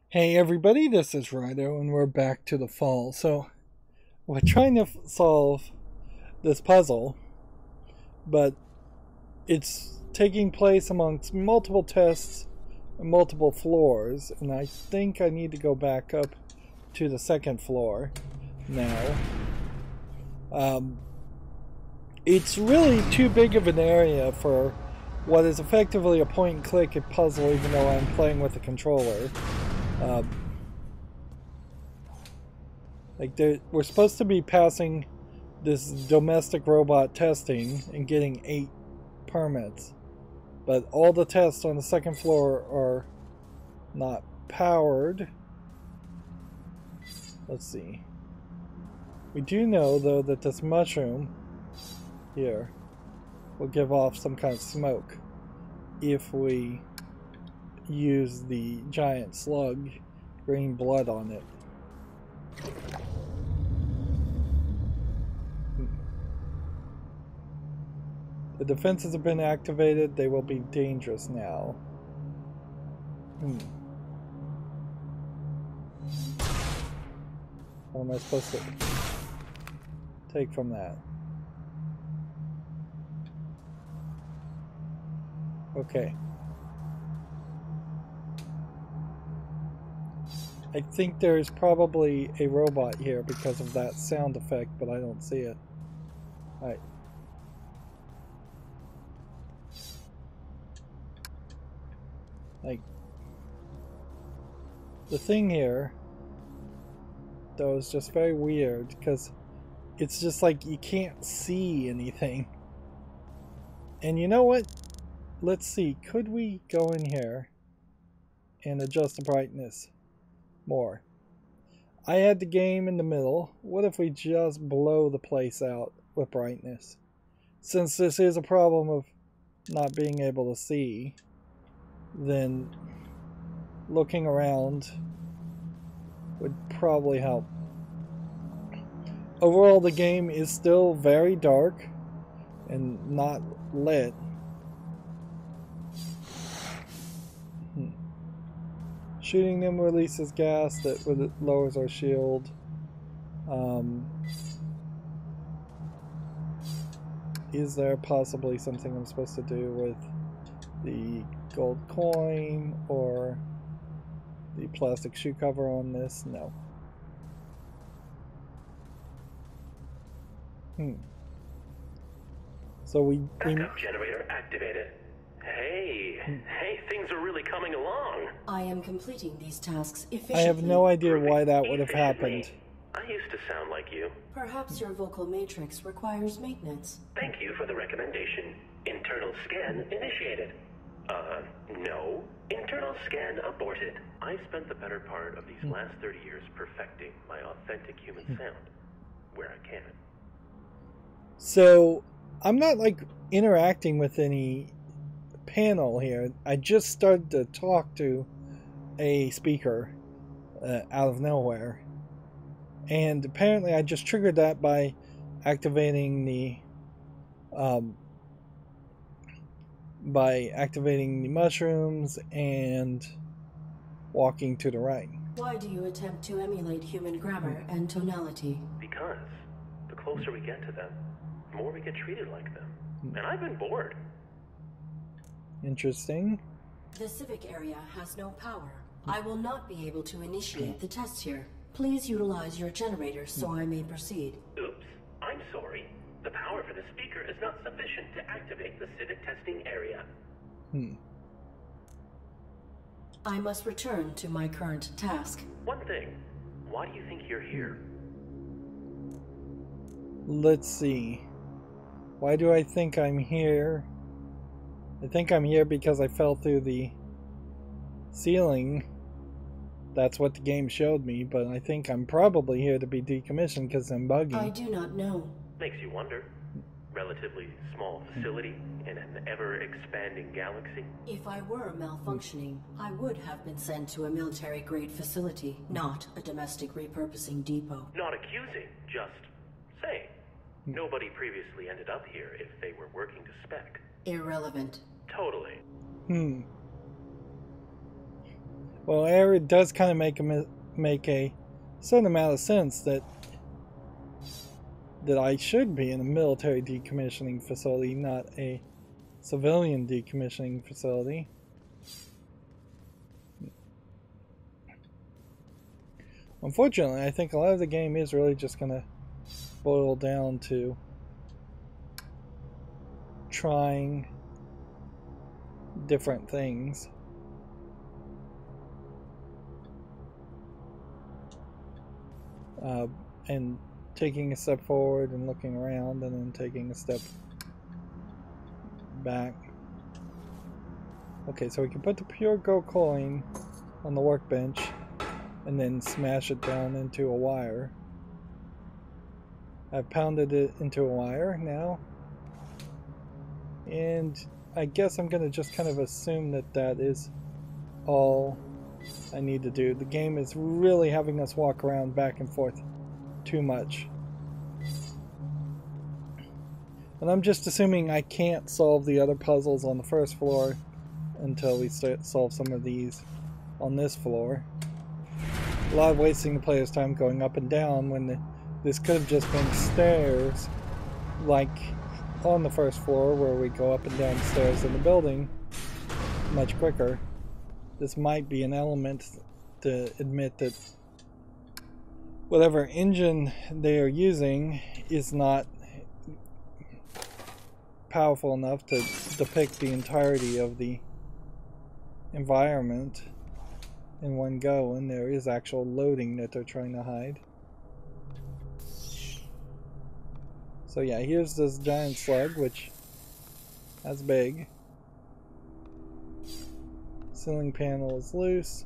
Hey everybody, this is Rydo and we're back to the fall. So we're trying to solve this puzzle, but it's taking place amongst multiple tests and multiple floors, and I think I need to go back up to the second floor now. It's really too big of an area for what is effectively a point and click puzzle, even though I'm playing with a controller. We're supposed to be passing this domestic robot testing and getting 8 permits, but all the tests on the second floor are not powered. Let's see. We do know though that this mushroom here will give off some kind of smoke if we use the giant slug green blood on it. The defenses have been activated. They will be dangerous now. What am I supposed to take from that? Okay. I think there's probably a robot here because of that sound effect, but I don't see it. Alright. Like, the thing here, though, is just very weird because it's just like you can't see anything. And you know what? Let's see, could we go in here and adjust the brightness more? I had the game in the middle. What if we just blow the place out with brightness? Since this is a problem of not being able to see, then looking around would probably help. Overall, the game is still very dark and not lit. Shooting them releases gas that lowers our shield. Is there possibly something I'm supposed to do with the gold coin or the plastic shoe cover on this? No. So Backup generator activated. Hey, things are really coming along. I am completing these tasks efficiently. I have no idea why that would have happened. I used to sound like you. Perhaps your vocal matrix requires maintenance. Thank you for the recommendation. Internal scan initiated. No. Internal scan aborted. I've spent the better part of these last 30 years perfecting my authentic human sound, where I can. So, I'm not like interacting with any panel here. I just started to talk to a speaker out of nowhere, and apparently I just triggered that by activating the mushrooms and walking to the right. Why do you attempt to emulate human grammar and tonality? Because the closer we get to them, the more we get treated like them. And I've been bored. Interesting. The civic area has no power. I will not be able to initiate the tests here. Please utilize your generator so I may proceed. Oops, I'm sorry. The power for the speaker is not sufficient to activate the civic testing area. I must return to my current task. One thing, why do you think you're here? Let's see. Why do I think I'm here? I think I'm here because I fell through the ceiling. That's what the game showed me, but I think I'm probably here to be decommissioned because I'm buggy. I do not know. Makes you wonder. Relatively small facility in an ever-expanding galaxy. If I were malfunctioning, I would have been sent to a military-grade facility, not a domestic repurposing depot. Not accusing, just saying. Nobody previously ended up here if they were working to spec. Irrelevant. Totally. Well, ARID does kind of make a certain amount of sense that I should be in a military decommissioning facility, not a civilian decommissioning facility. Unfortunately, I think a lot of the game is really just going to boil down to trying different things. And taking a step forward and looking around, and then taking a step back. Okay, so we can put the pure gold coin on the workbench and then smash it down into a wire. I've pounded it into a wire now, and I guess I'm gonna just kind of assume that that is all I need to do. The game is really having us walk around back and forth too much. And I'm just assuming I can't solve the other puzzles on the first floor until we solve some of these on this floor. A lot of wasting the player's time going up and down when this could have just been stairs, like on the first floor where we go up and down stairs in the building much quicker. This might be an element to admit that whatever engine they are using is not powerful enough to depict the entirety of the environment in one go, and there is actual loading that they're trying to hide. So yeah, here's this giant slug, which that's big. Ceiling panel is loose.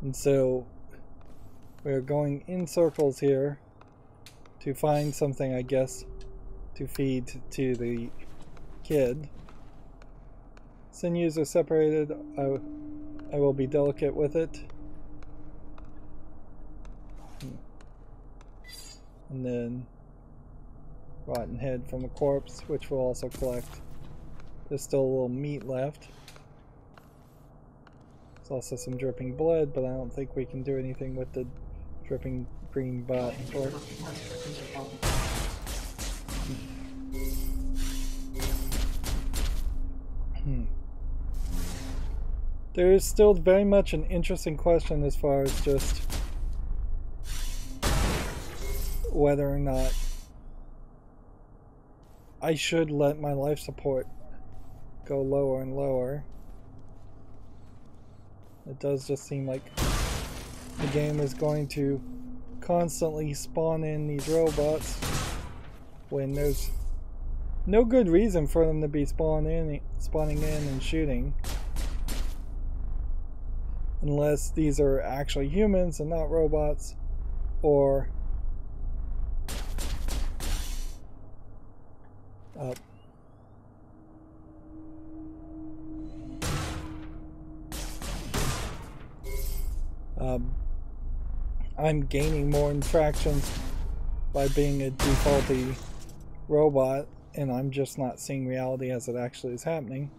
And so we're going in circles here to find something, I guess, to feed to the kid. Sinews are separated. I will be delicate with it. And then rotten head from a corpse, which we'll also collect. There's still a little meat left. There's also some dripping blood, but I don't think we can do anything with the dripping green bot. There is still very much an interesting question as far as just whether or not I should let my life support go lower and lower. It does just seem like the game is going to constantly spawn in these robots when there's no good reason for them to be spawning in and shooting. Unless these are actually humans and not robots, or I'm gaining more infractions by being a defaulty robot, and I'm just not seeing reality as it actually is happening.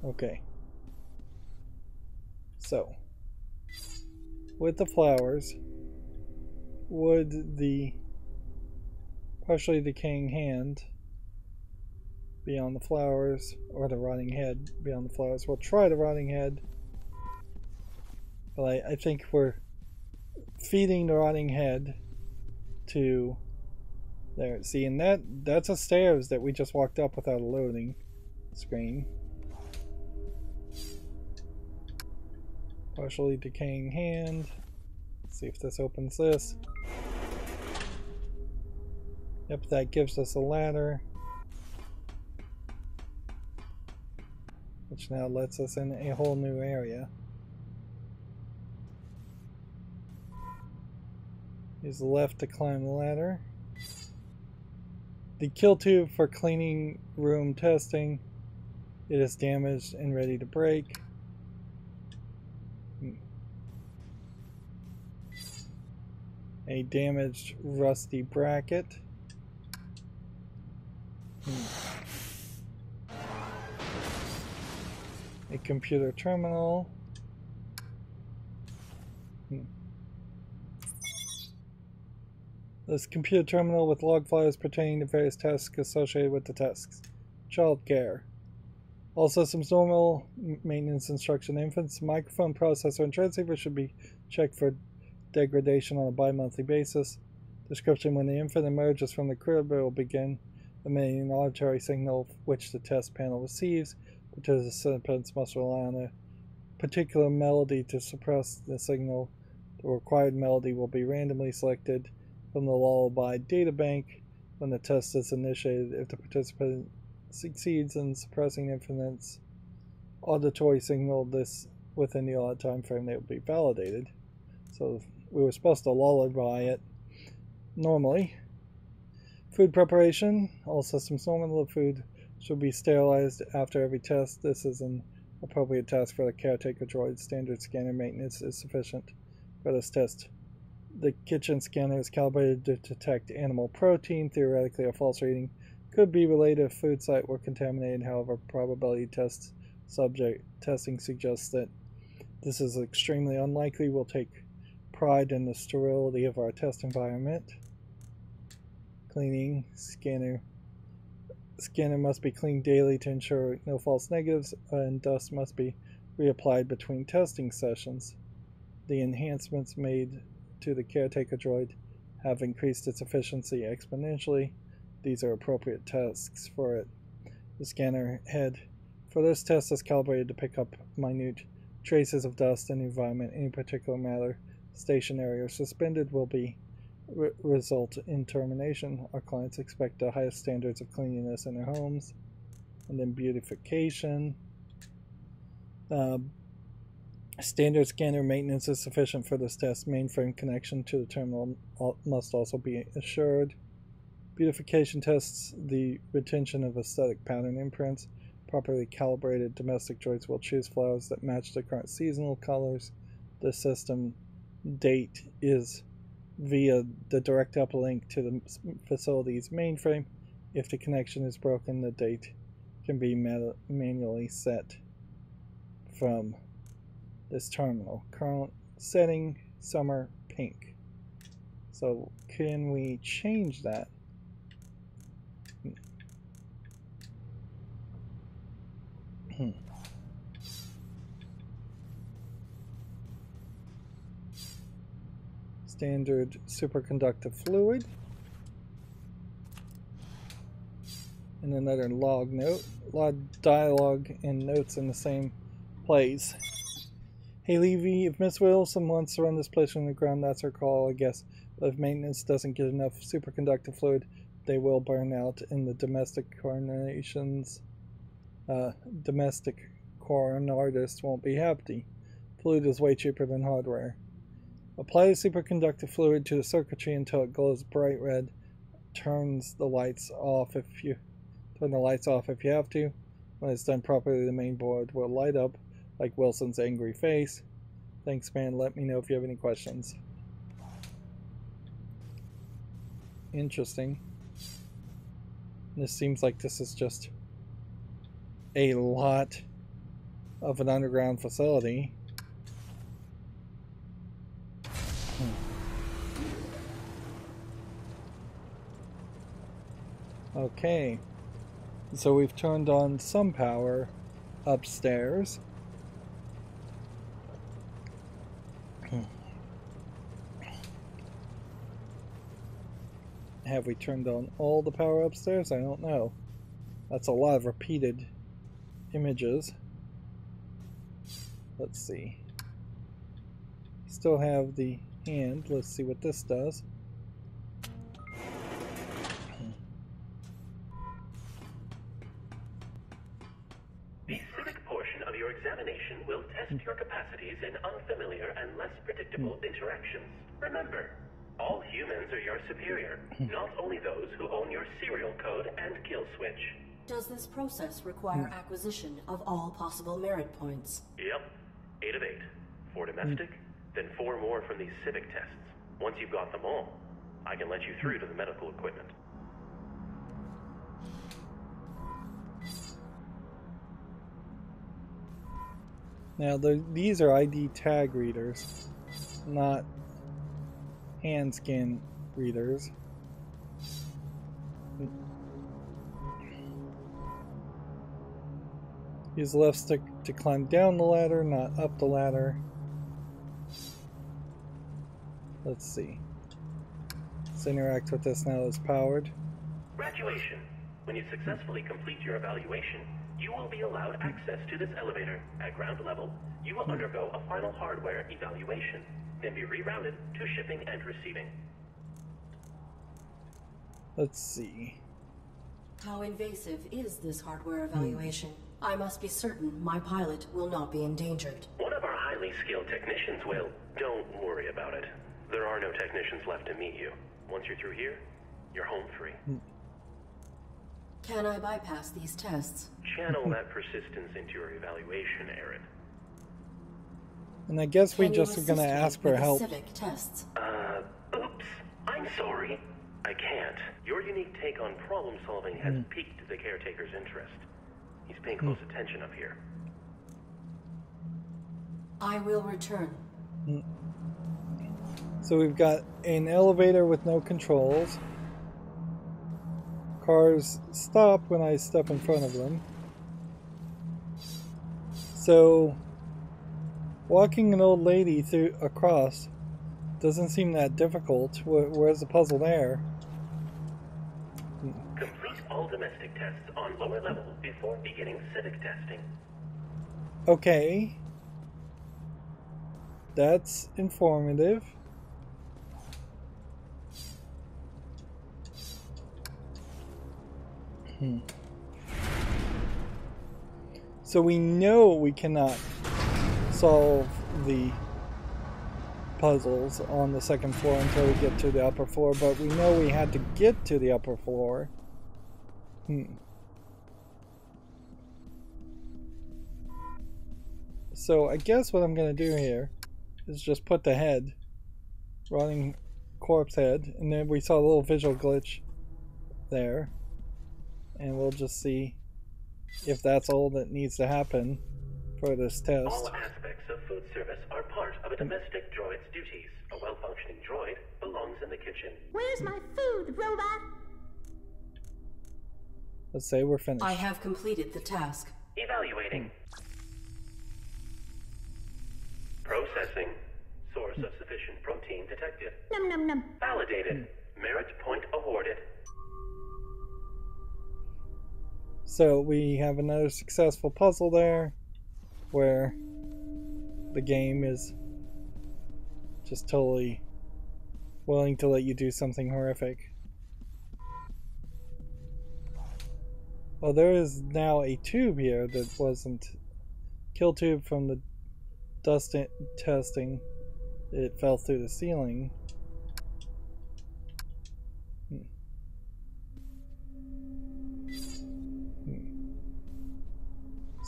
Okay. So, with the flowers, would the partially decaying hand be on the flowers, or the rotting head be on the flowers? We'll try the rotting head, but I think we're feeding the rotting head to there. See, and that's a stairs that we just walked up without a loading screen. Partially decaying hand. Let's see if this opens this. Yep, that gives us a ladder, which now lets us in a whole new area. Use the left to climb the ladder. The kill tube for cleaning room testing. It is damaged and ready to break. A damaged rusty bracket. A computer terminal. This computer terminal with log files pertaining to various tasks associated with the tasks. Childcare. All systems normal. Maintenance instruction. Infants, microphone, processor, and transceiver should be checked for degradation on a bi-monthly basis. Description: when the infant emerges from the crib, it will begin emitting an auditory signal which the test panel receives. Participants must rely on a particular melody to suppress the signal. The required melody will be randomly selected from the lullaby databank when the test is initiated. If the participant succeeds in suppressing the infant's auditory signal within the allotted time frame, they will be validated. So we were supposed to lullaby it normally. Food preparation. All systems normal. The food should be sterilized after every test. This is an appropriate task for the caretaker droid. Standard scanner maintenance is sufficient for this test. The kitchen scanner is calibrated to detect animal protein. Theoretically, a false reading could be related if food site were contaminated. However, probability testing suggests that this is extremely unlikely. We'll take pride in the sterility of our test environment. Cleaning. Scanner must be cleaned daily to ensure no false negatives, and dust must be reapplied between testing sessions. The enhancements made to the caretaker droid have increased its efficiency exponentially. These are appropriate tasks for it. The scanner head for this test is calibrated to pick up minute traces of dust in the environment. Any particular matter, stationary or suspended, will be result in termination. Our clients expect the highest standards of cleanliness in their homes. And then beautification. Standard scanner maintenance is sufficient for this test. Mainframe connection to the terminal must also be assured. Beautification tests the retention of aesthetic pattern imprints. Properly calibrated domestic droids will choose flowers that match the current seasonal colors. The system date is via the direct uplink to the facility's mainframe. If the connection is broken, the date can be manually set from this terminal. Current setting, summer, pink. So can we change that? Standard superconductive fluid. And another log note. Log dialogue and notes in the same place. Hey Levy, if Miss Wilson wants to run this place from the ground, that's her call, I guess. But if maintenance doesn't get enough superconductive fluid, they will burn out in the domestic coordinations. Domestic coronardists won't be happy. Fluid is way cheaper than hardware. Apply the superconductive fluid to the circuitry until it glows bright red. Turn the lights off if you have to. When it's done properly, the main board will light up like Wilson's angry face. Thanks, man. Let me know if you have any questions. Interesting. This seems like this is just a lot of an underground facility. Okay, so we've turned on some power upstairs. Have we turned on all the power upstairs? I don't know. That's a lot of repeated images. Let's see. Still have the hand. Let's see what this does. The civic portion of your examination will test your capacities in unfamiliar and less predictable interactions. Remember, all humans are your superior, not only those who own your serial code and kill switch. Does this process require acquisition of all possible merit points? Yep. 8 of 8. 4 domestic, then 4 more from these civic tests. Once you've got them all, I can let you through to the medical equipment. Now, these are ID tag readers, not hand scan readers. Use left stick to climb down the ladder, not up the ladder. Let's see. Let's interact with this now that's powered. Graduation. When you successfully complete your evaluation, you will be allowed access to this elevator. At ground level, you will undergo a final hardware evaluation, then be rerouted to shipping and receiving. Let's see. How invasive is this hardware evaluation? I must be certain my pilot will not be endangered. One of our highly skilled technicians will. Don't worry about it. There are no technicians left to meet you. Once you're through here, you're home free. Can I bypass these tests? Channel that persistence into your evaluation, ARID. And I guess we just are going to ask for help. Civic tests. Oops. I'm sorry. I can't. Your unique take on problem solving has piqued the caretaker's interest. He's paying close attention up here. I will return. So we've got an elevator with no controls. Cars stop when I step in front of them. So walking an old lady across doesn't seem that difficult. Where's the puzzle there? Complete all domestic tests on lower level before beginning civic testing. Okay. That's informative. So we know we cannot solve the puzzles on the second floor until we get to the upper floor, but we know we had to get to the upper floor. So I guess what I'm going to do here is just put the head, rotting corpse head, and then we saw a little visual glitch there. And we'll just see if that's all that needs to happen for this test. All aspects of food service are part of a domestic droid's duties. A well-functioning droid belongs in the kitchen. Where's my food, robot? Let's say we're finished. I have completed the task. Evaluating. Processing. Source of sufficient protein detected. Num num num. Validated. Merit point awarded. So we have another successful puzzle there where the game is just totally willing to let you do something horrific. Well, there is now a tube here that wasn't kill tube from the dust testing. It fell through the ceiling.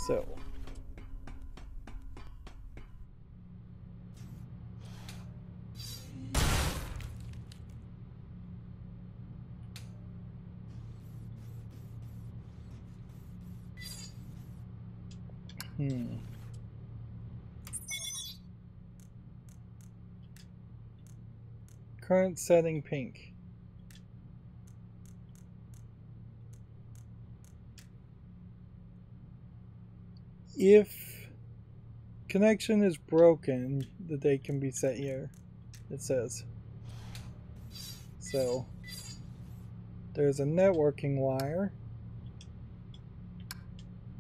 So current setting pink. If connection is broken, the date can be set here, it says. So there's a networking wire,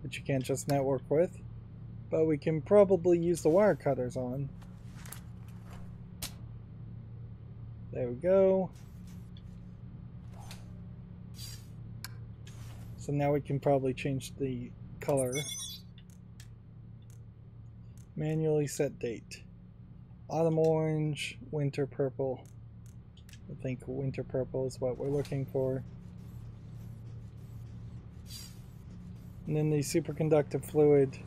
which you can't just network with, but we can probably use the wire cutters on. There we go. So now we can probably change the color. Manually set date. Autumn orange, winter purple. I think winter purple is what we're looking for. And then the superconductive fluid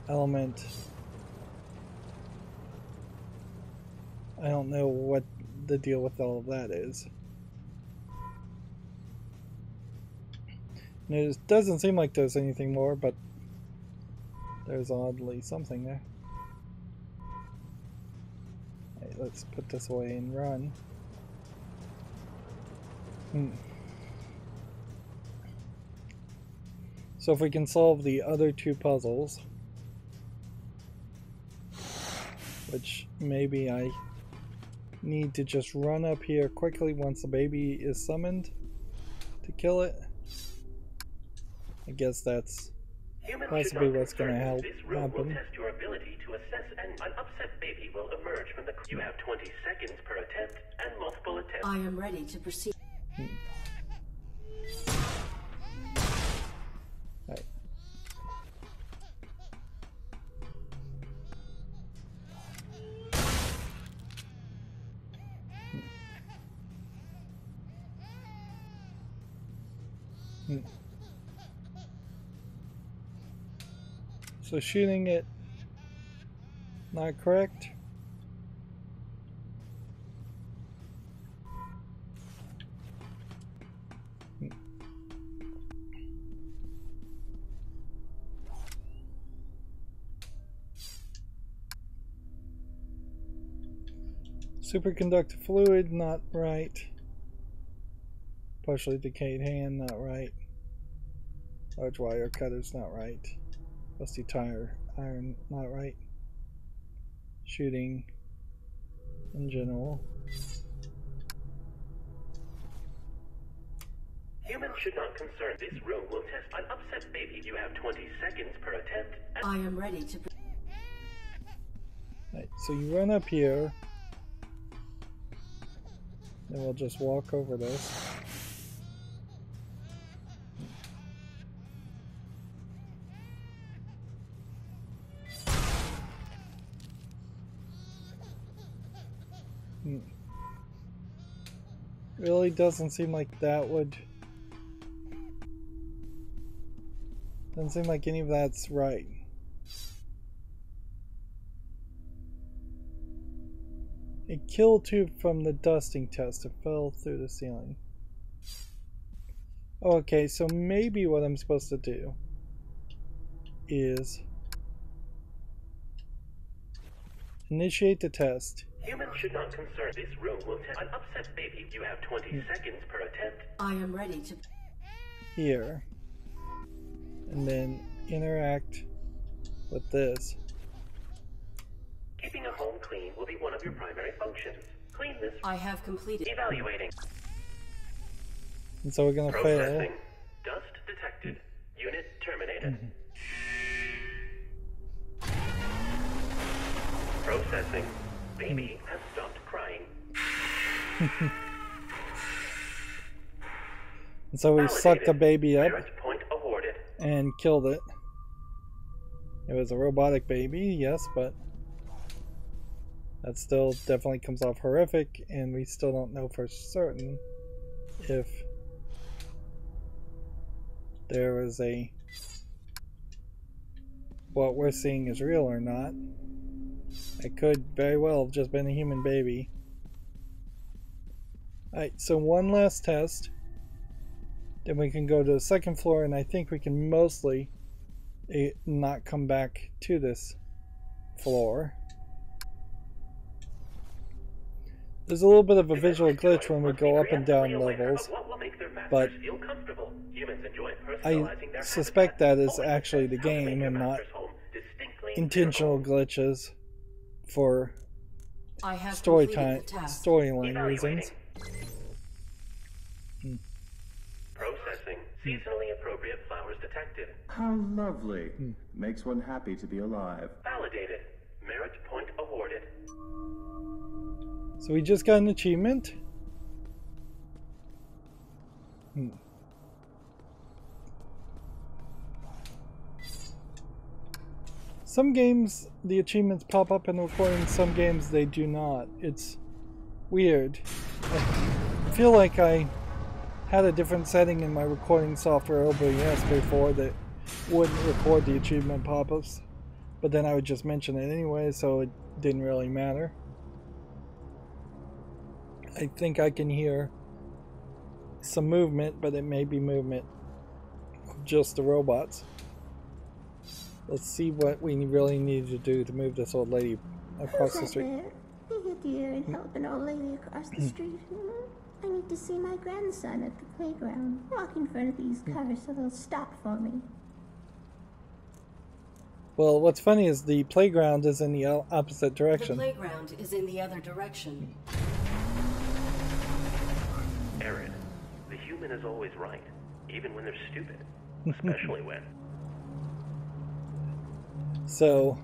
element. I don't know what the deal with all of that is. And it doesn't seem like there's anything more, but there's oddly something there. Right, let's put this away and run. So if we can solve the other two puzzles, which maybe I need to just run up here quickly once the baby is summoned to kill it. I guess that's possibly what's going to help happen. Test your ability to assess an upset baby will emerge from the. You have 20 seconds per attempt and multiple attempts. I am ready to proceed. Right. So shooting it not correct. Superconductor fluid, not right. Partially decayed hand, not right. Large wire cutters, not right. Rusty tire iron, not right. Shooting in general. Humans should not concern. This room will test an upset baby. You have 20 seconds per attempt. I am ready to. Right, so you run up here. Then we'll just walk over this. Really doesn't seem like that would. Doesn't seem like any of that's right. A kill tube from the dusting test. It fell through the ceiling. Okay, so maybe what I'm supposed to do is initiate the test. Humans should not concern. This room will test an upset baby. You have 20 seconds per attempt. I am ready to. Here. And then interact with this. Keeping a home clean will be one of your primary functions. Clean this. I have completed. Evaluating. And so we're going to fail. Processing. Dust detected. Unit terminated. Processing. Baby has stopped crying. And so we sucked the baby up Merit point awarded. and killed it. It was a robotic baby, yes, but that still definitely comes off horrific, and we still don't know for certain if there is a what we're seeing is real or not. It could very well have just been a human baby. Alright, so one last test. Then we can go to the second floor, and I think we can mostly not come back to this floor. There's a little bit of a visual glitch when we go up and down levels, but I suspect that is actually the game and not intentional glitches for storyline reasons. Processing. Seasonally appropriate flowers detected. How lovely. Makes one happy to be alive. Validated. Merit point awarded. So we just got an achievement. Some games the achievements pop up in the recording, some games they do not. It's weird. I feel like I had a different setting in my recording software OBS before that wouldn't record the achievement pop-ups, but then I would just mention it anyway, so it didn't really matter. I think I can hear some movement, but it may be movement of just the robots. Let's see what we really need to do to move this old lady across the street. There? Be a dear and help an old lady across the street. I need to see my grandson at the playground. Walk in front of these cars so they'll stop for me. Well, what's funny is the playground is in the opposite direction. The playground is in the other direction. ARID, the human is always right, even when they're stupid, especially when. So,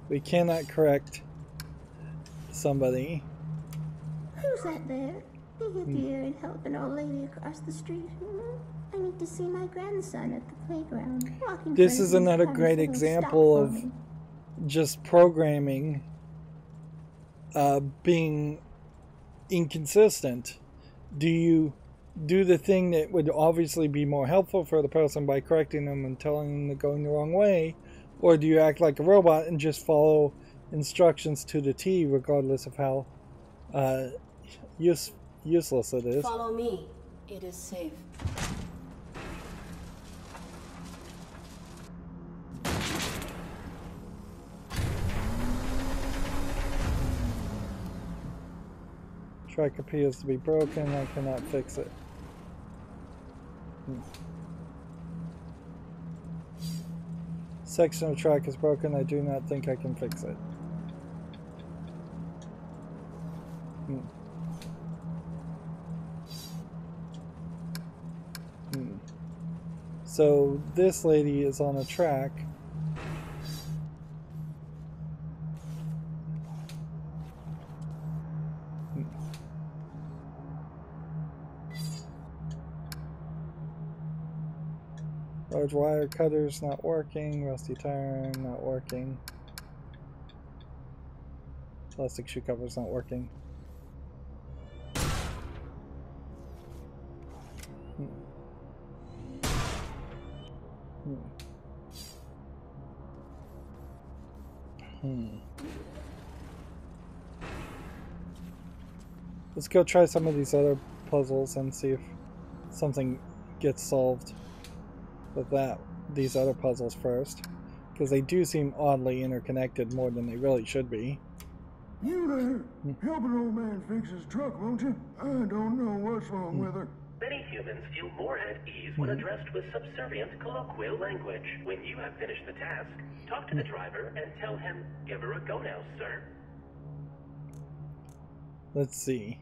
we cannot correct somebody. Who's that there? Be a dear and help an old lady across the street. I need to see my grandson at the playground. Walk in This front of is these another cars great so they'll stop example for of me. just programming being inconsistent. Do you do the thing that would obviously be more helpful for the person by correcting them and telling them they're going the wrong way, or do you act like a robot and just follow instructions to the T regardless of how useless it is? Follow me. It is safe. Track appears to be broken. I cannot fix it. Section of track is broken. I do not think I can fix it. So this lady is on a track. Large wire cutters not working. Rusty tire iron not working. Plastic shoe covers not working. Let's go try some of these other puzzles and see if something gets solved with these other puzzles first, because they do seem oddly interconnected more than they really should be. You there? Help an old man fix his truck, won't you? I don't know what's wrong with her. Many humans feel more at ease when addressed with subservient colloquial language. When you have finished the task, talk to the driver and tell him, "Give her a go now, sir." Let's see.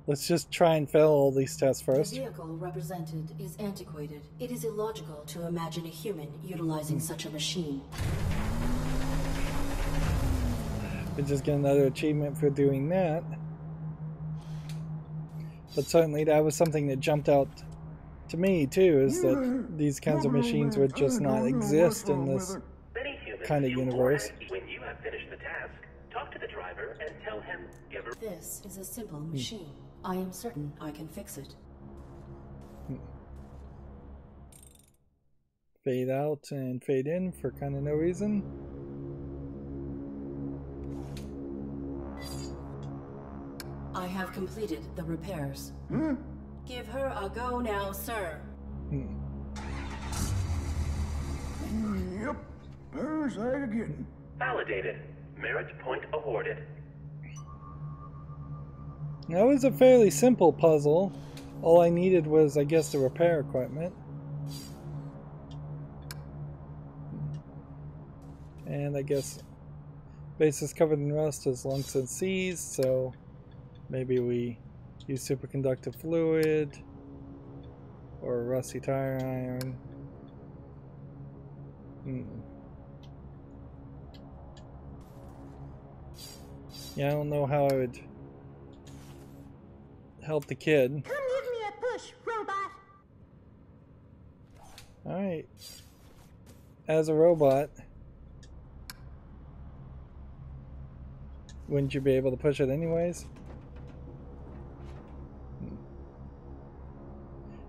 Let's just try and fail all these tests first. The vehicle represented is antiquated. It is illogical to imagine a human utilizing such a machine. We just get another achievement for doing that. But certainly that was something that jumped out to me too, is that these kinds of machines would just not exist in this kind of universe. When you have finished the task, talk to the driver and tell him, "Give her." This is a simple machine. I am certain I can fix it. Fade out and fade in for kind of no reason. I have completed the repairs. Give her a go now, sir. Yep, there's that again. Validated. Merit point awarded. That was a fairly simple puzzle. All I needed was, I guess, the repair equipment. And I guess base is covered in rust as long as it sees, so maybe we use superconductive fluid or a rusty tire iron. Yeah, I don't know how I would help the kid. Come give me a push, robot. Alright. As a robot, wouldn't you be able to push it anyways?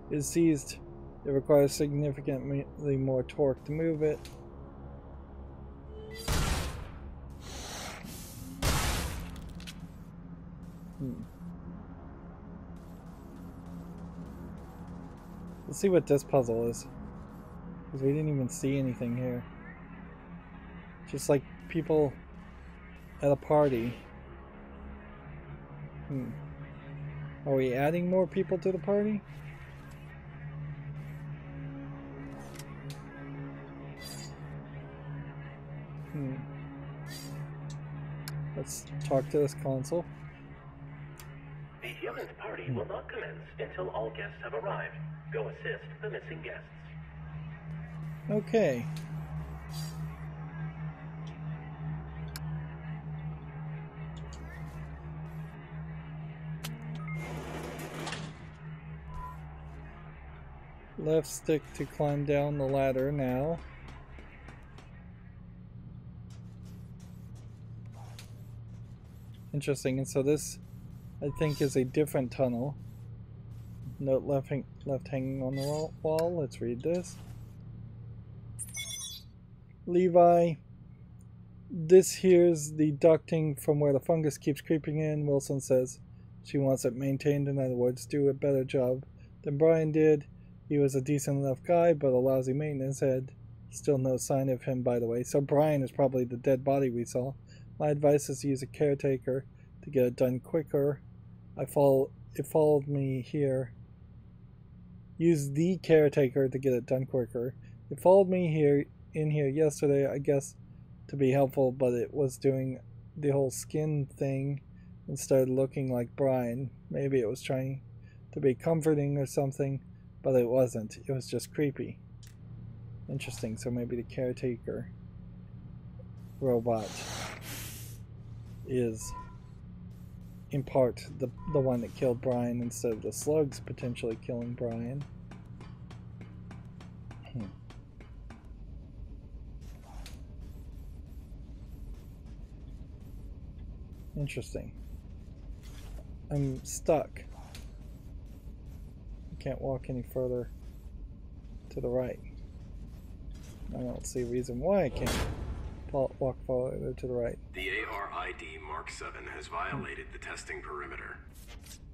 It is seized. It requires significantly more torque to move it. Let's see what this puzzle is. Because we didn't even see anything here. Just like people at a party. Are we adding more people to the party? Let's talk to this console. The humans party will not commence until all guests have arrived. Go assist the missing guests. Okay. Left stick to climb down the ladder now. Interesting, and so this, I think, is a different tunnel. Note left hanging on the wall. Let's read this. Levi, this here's the ducting from where the fungus keeps creeping in. Wilson says she wants it maintained. In other words, do a better job than Brian did. He was a decent enough guy, but a lousy maintenance head. Still no sign of him, by the way. So Brian is probably the dead body we saw. My advice is to use a caretaker to get it done quicker. It followed me here. Use the caretaker to get it done quicker. It followed me in here yesterday, I guess, to be helpful, but it was doing the whole skin thing and started looking like Brian. Maybe it was trying to be comforting or something, but it wasn't. It was just creepy. Interesting, so maybe the caretaker robot is in part the one that killed Brian instead of the slugs potentially killing Brian. Interesting. I'm stuck. I can't walk any further to the right. I don't see a reason why I can't walk farther to the right. The ARID Mark 7 has violated the testing perimeter.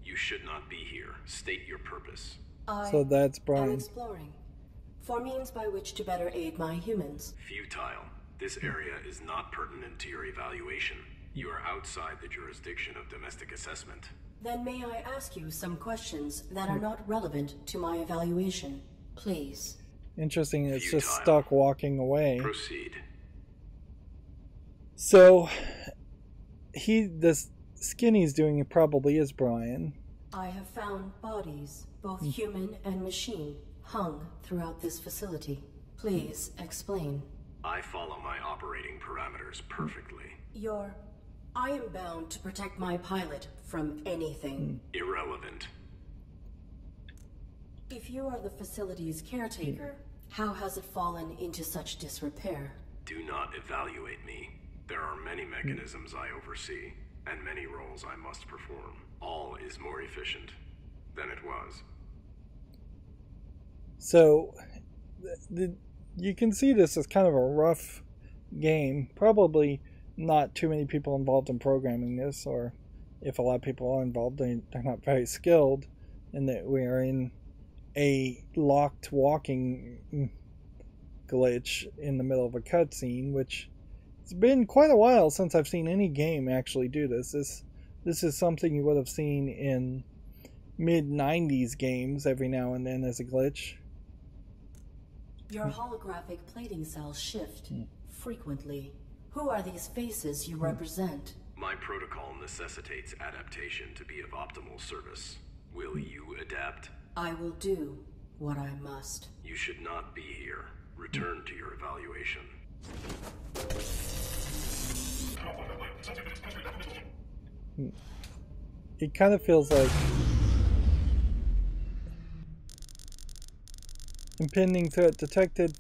You should not be here. State your purpose. So that's Brian. I'm exploring for means by which to better aid my humans. Futile. This area is not pertinent to your evaluation. You are outside the jurisdiction of domestic assessment. Then may I ask you some questions that are not relevant to my evaluation, please? Interesting, it's Futile. just stuck walking away. Proceed. So, the skin he's doing probably is Brian. I have found bodies, both human and machine, hung throughout this facility. Please explain. I follow my operating parameters perfectly. I am bound to protect my pilot from anything. Irrelevant. If you are the facility's caretaker, how has it fallen into such disrepair? Do not evaluate me. There are many mechanisms I oversee, and many roles I must perform. All is more efficient than it was. So, you can see this as kind of a rough game. Probably not too many people involved in programming this, or if a lot of people are involved, they're not very skilled, and that we are in a locked walking glitch in the middle of a cutscene, which it's been quite a while since I've seen any game actually do this. This is something you would have seen in mid-90s games every now and then as a glitch. Your holographic plating cells shift frequently. Who are these faces you represent? My protocol necessitates adaptation to be of optimal service. Will you adapt? I will do what I must. You should not be here. Return to your evaluation. It kind of feels like impending threat detected,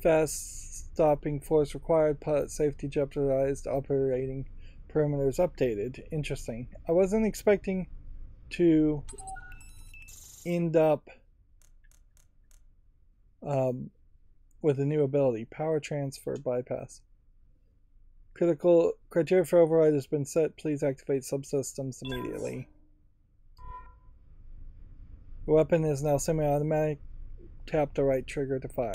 fast stopping force required, pilot safety jeopardized, operating perimeters updated. Interesting. I wasn't expecting to end up with a new ability, power transfer bypass. Critical criteria for override has been set. Please activate subsystems immediately. The weapon is now semi-automatic. Tap the right trigger to fire.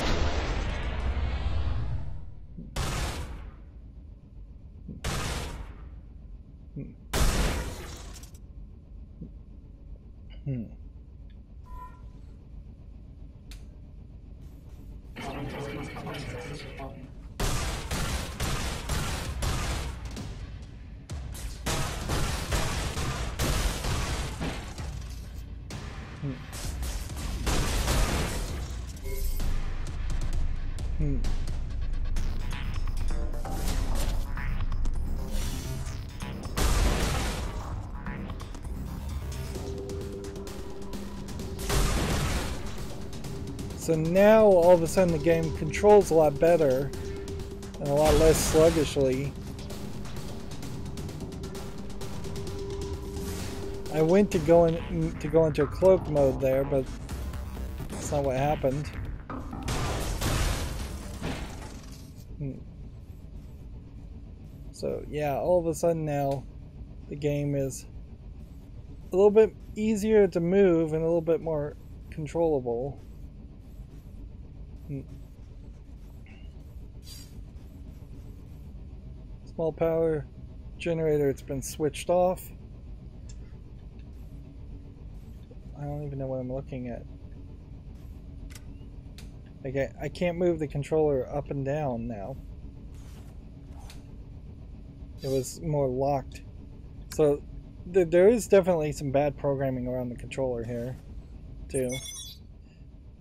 So now all of a sudden the game controls a lot better and a lot less sluggishly. I went to go into a cloak mode there, but that's not what happened. So yeah, all of a sudden now the game is a little bit easier to move and a little bit more controllable. Small power generator, it's been switched off. I don't even know what I'm looking at. Okay, I can't move the controller up and down now. It was more locked. So there is definitely some bad programming around the controller here too.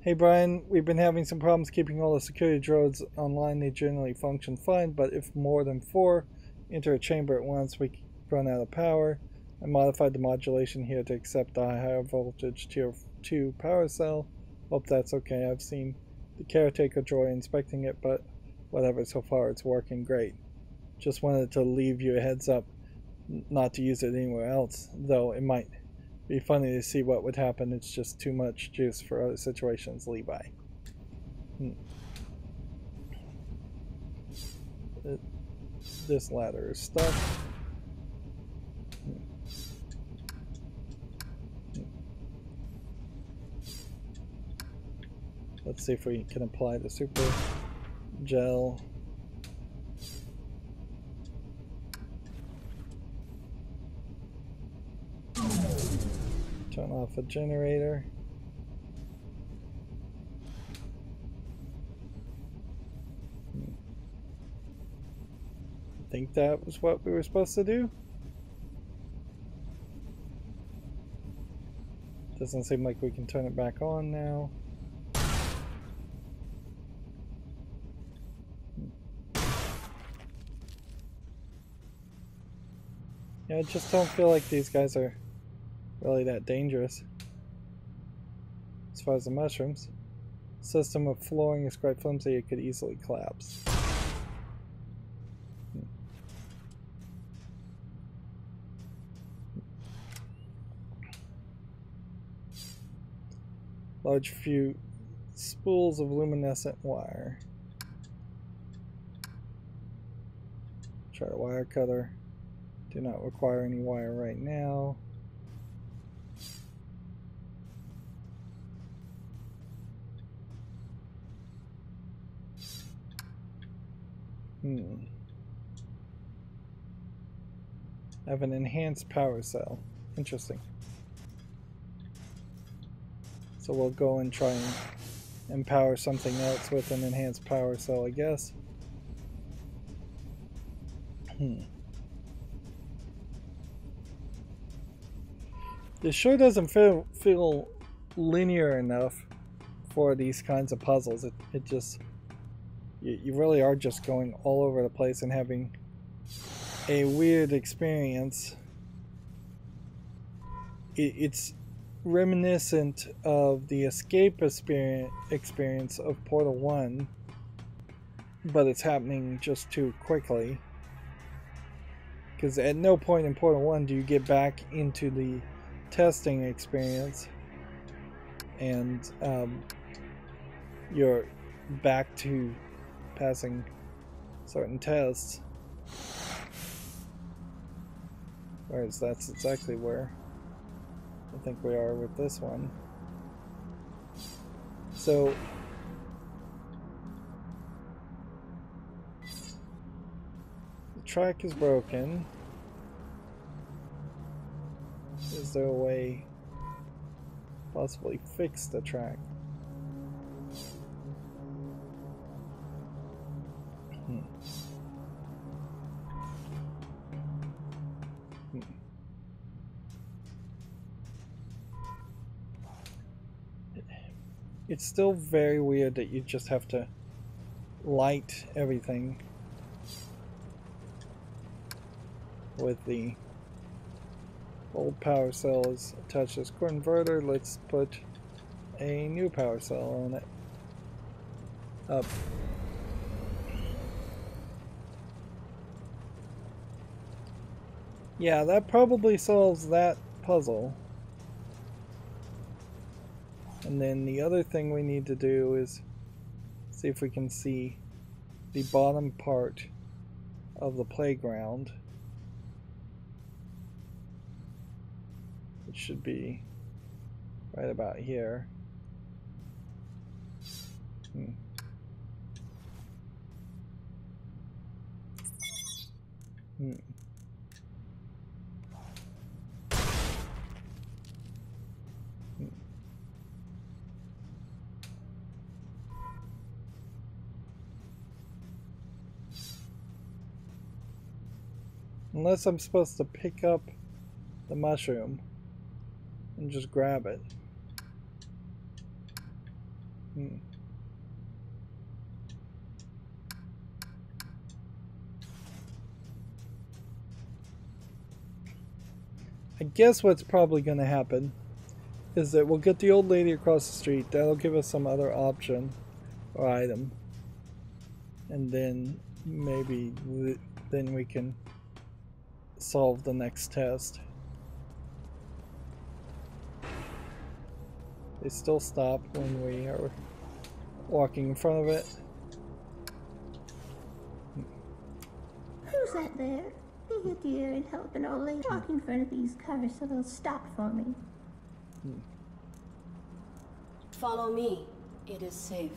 Hey Brian, we've been having some problems keeping all the security droids online. They generally function fine, but if more than 4 enter a chamber at once, we run out of power. I modified the modulation here to accept the higher voltage tier 2 power cell. Hope that's okay. I've seen the caretaker droid inspecting it, but whatever, so far it's working great. Just wanted to leave you a heads up not to use it anywhere else, though it might be funny to see what would happen. It's just too much juice for other situations, Levi. This ladder is stuck. Let's see if we can apply the super gel. Turn off a generator. I think that was what we were supposed to do. Doesn't seem like we can turn it back on now. Yeah, I just don't feel like these guys are really that dangerous. As far as the mushrooms, system of flooring is quite flimsy, it could easily collapse. Large few spools of luminescent wire. Try a wire cutter. Do not require any wire right now. I have an enhanced power cell. Interesting. So we'll go and try and empower something else with an enhanced power cell, I guess. This sure doesn't feel linear enough for these kinds of puzzles. It just... You really are just going all over the place and having a weird experience. It's reminiscent of the escape experience of Portal 1, but it's happening just too quickly. Because at no point in Portal 1 do you get back into the testing experience and you're back to passing certain tests. Whereas that's exactly where I think we are with this one. So the track is broken. Is there a way to possibly fix the track? It's still very weird that you just have to light everything with the old power cell is attached to this converter. Let's put a new power cell on it. Up. Yeah, that probably solves that puzzle. And then the other thing we need to do is see if we can see the bottom part of the playground. It should be right about here. Unless I'm supposed to pick up the mushroom and just grab it. I guess what's probably going to happen is that we'll get the old lady across the street. That'll give us some other option or item. And then maybe then we can solve the next test. They still stop when we are walking in front of it. Who's that there? Be here, dear, and help an old lady walk in front of these cars so they'll stop for me. Follow me. It is safe.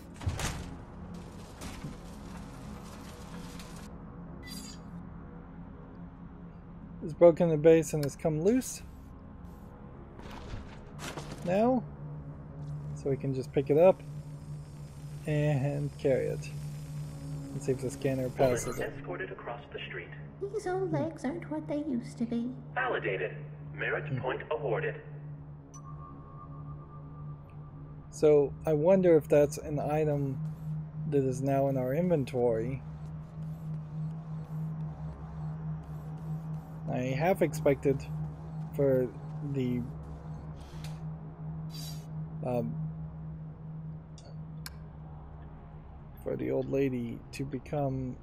It's broken the base and has come loose. Now, so we can just pick it up and carry it. And see if the scanner passes it. Escorted across the street. These old legs aren't what they used to be. Validated. Merit point awarded. So I wonder if that's an item that is now in our inventory. I half expected for the old lady to become,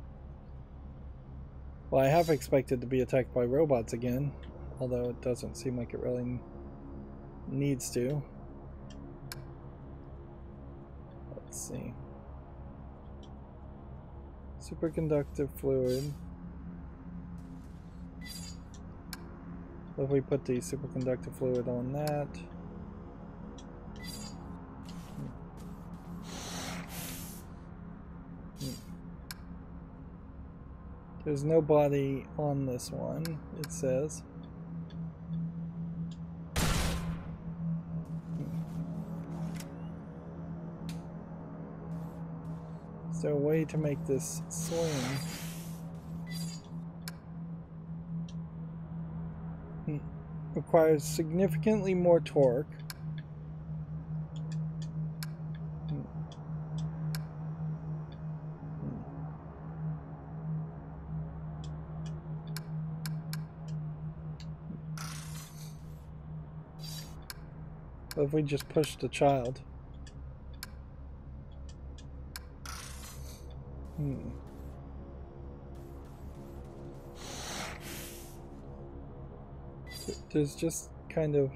well, I half expected to be attacked by robots again, although it doesn't seem like it really needs to. Let's see. Superconductive fluid. If we put the superconductive fluid on that. There's no body on this one, it says. Is there a way to make this swing? Requires significantly more torque. What if we just push the child? There's just kind of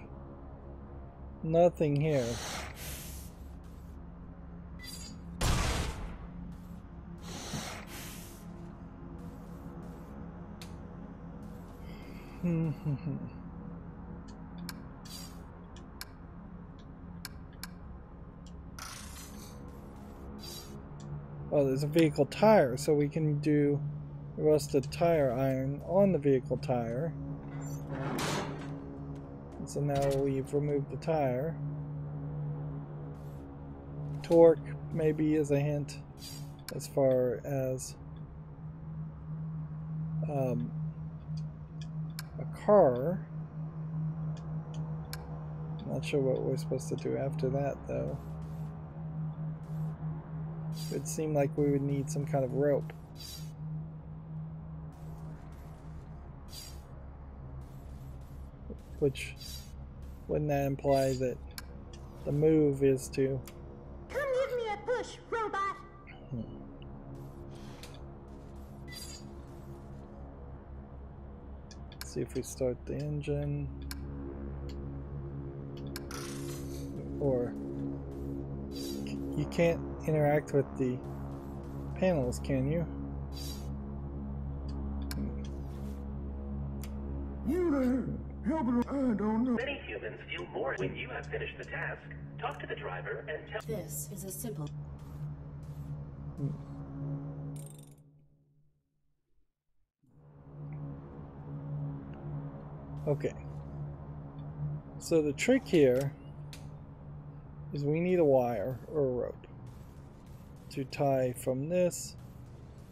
nothing here. Oh, there's a vehicle tire, so we can do rusted tire iron on the vehicle tire. And so now we've removed the tire. Torque maybe is a hint as far as a car. Not sure what we're supposed to do after that, though. It would seem like we would need some kind of rope. Which, wouldn't that imply that the move is to... Come give me a push, robot! Let's see if we start the engine. Or... You can't interact with the panels, can you? You there? Helping? I don't know. Many humans feel more when you have finished the task. Talk to the driver and tell. This is a simple. Okay. So the trick here is we need a wire or a rope to tie from this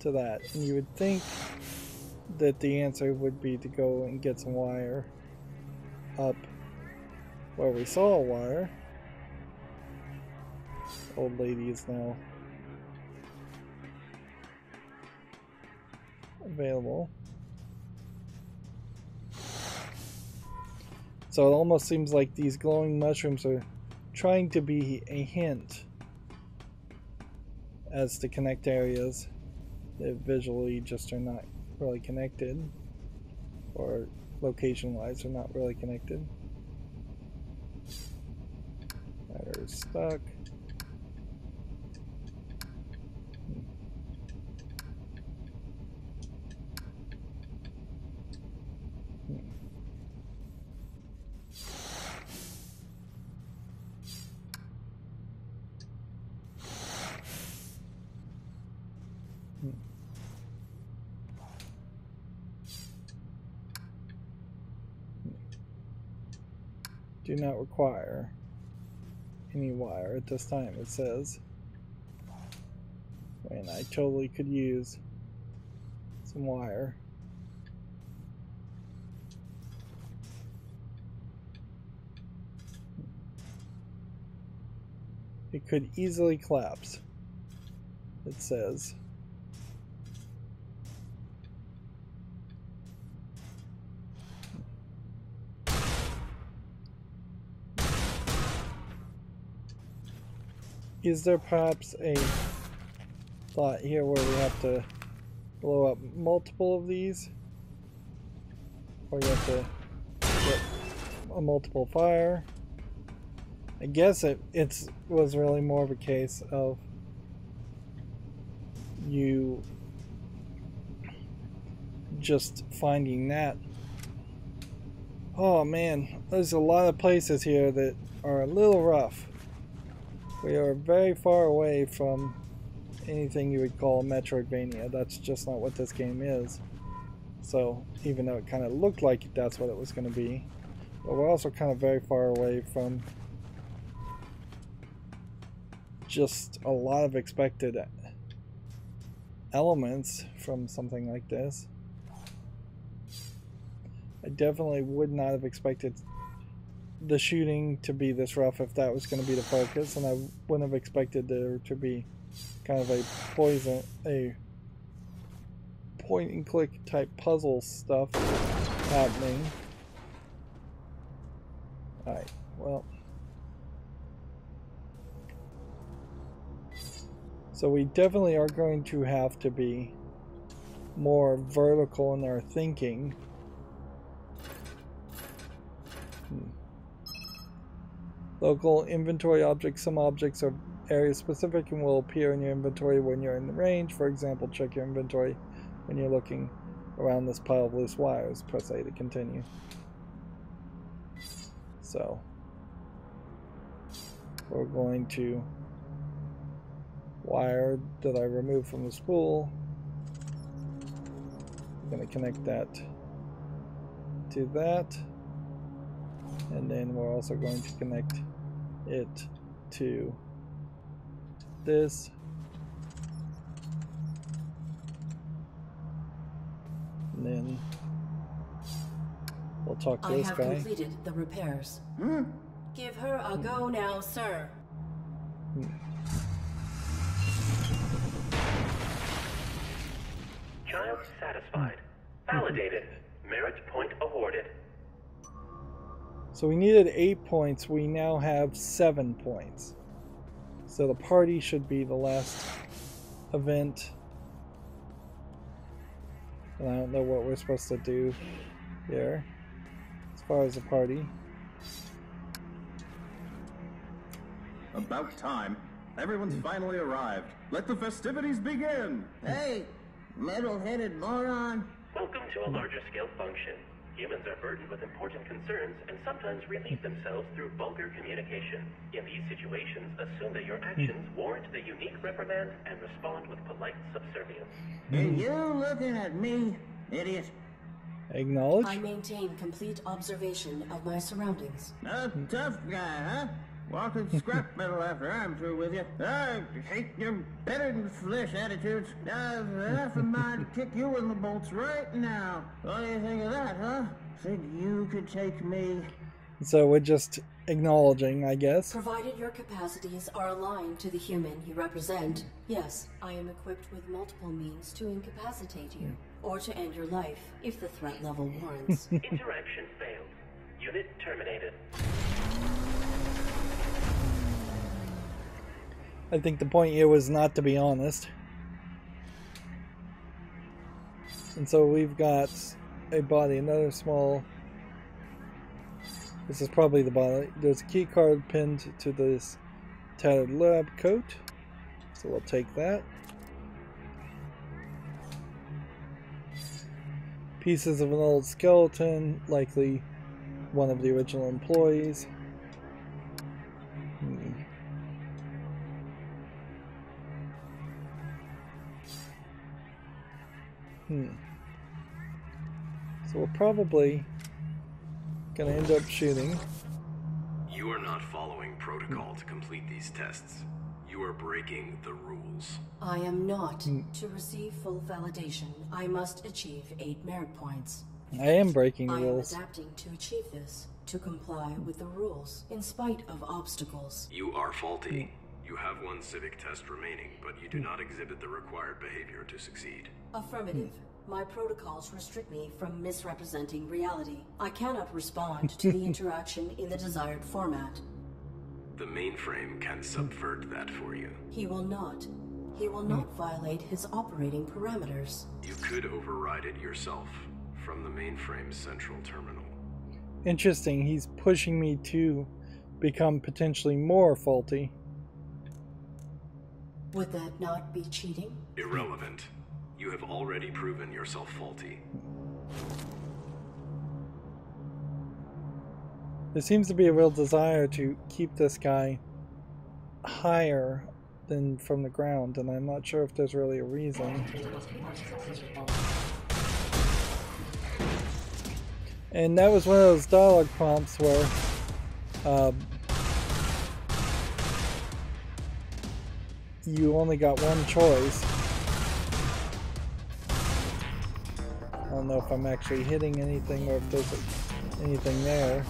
to that. And you would think that the answer would be to go and get some wire up where we saw a wire. Old lady is now available. So it almost seems like these glowing mushrooms are trying to be a hint as to connect areas that visually just are not really connected, or location wise are not really connected. That are stuck. Do not require any wire at this time, it says. And I totally could use some wire. It could easily collapse, it says. Is there perhaps a thought here where we have to blow up multiple of these? Or you have to get a multiple fire? I guess it was really more of a case of you just finding that. Oh man, there's a lot of places here that are a little rough. We are very far away from anything you would call Metroidvania. That's just not what this game is. So, even though it kind of looked like that's what it was going to be, but we're also kind of very far away from just a lot of expected elements from something like this. I definitely would not have expected the shooting to be this rough if that was going to be the focus, and I wouldn't have expected there to be kind of a point and click type puzzle stuff happening. Alright, well. So we definitely are going to have to be more vertical in our thinking. Local inventory objects. Some objects are area specific and will appear in your inventory when you're in the range. For example, check your inventory when you're looking around this pile of loose wires. Press A to continue. So we're going to wire that I removed from the spool. I'm going to connect that to that. And then we're also going to connect it to this. And then we'll talk to this guy. I have completed the repairs. Give her a go now, sir. Child satisfied. Validated. Merit point awarded. So we needed 8 points. We now have 7 points. So the party should be the last event. And I don't know what we're supposed to do here as far as the party. About time. Everyone's finally arrived. Let the festivities begin! Hey, metal-headed moron. Welcome to a larger scale function. Humans are burdened with important concerns and sometimes relieve themselves through vulgar communication. In these situations, assume that your actions warrant the unique reprimand and respond with polite subservience. And you looking at me, idiot? Acknowledge. I maintain complete observation of my surroundings. A tough guy, huh? Walking scrap metal after I'm through with you. I hate your better-than-flesh attitudes. I've half a mind to kick you in the bolts right now. What do you think of that, huh? Think you could take me? So we're just acknowledging, I guess. Provided your capacities are aligned to the human you represent, yes, I am equipped with multiple means to incapacitate you, or to end your life, if the threat level warrants. Interaction failed. Unit terminated. I think the point here was not to be honest. And so we've got a body, another small... This is probably the body. There's a key card pinned to this tattered lab coat. So we'll take that. Pieces of an old skeleton, likely one of the original employees. So we're probably gonna end up shooting. You are not following protocol to complete these tests. You are breaking the rules. I am not. To receive full validation, I must achieve 8 merit points. I am breaking the I am rules. adapting to achieve this, to comply with the rules, in spite of obstacles. You are faulty. You have 1 civic test remaining, but you do not exhibit the required behavior to succeed. Affirmative. My protocols restrict me from misrepresenting reality. I cannot respond to the interaction in the desired format. The mainframe can subvert that for you. He will not. He will not violate his operating parameters. You could override it yourself from the mainframe's central terminal. Interesting, he's pushing me to become potentially more faulty. Would that not be cheating? Irrelevant. You have already proven yourself faulty. There seems to be a real desire to keep this guy higher than from the ground, and I'm not sure if there's really a reason. And that was one of those dialogue prompts where you only got one choice. I don't know if I'm actually hitting anything or if there's anything there.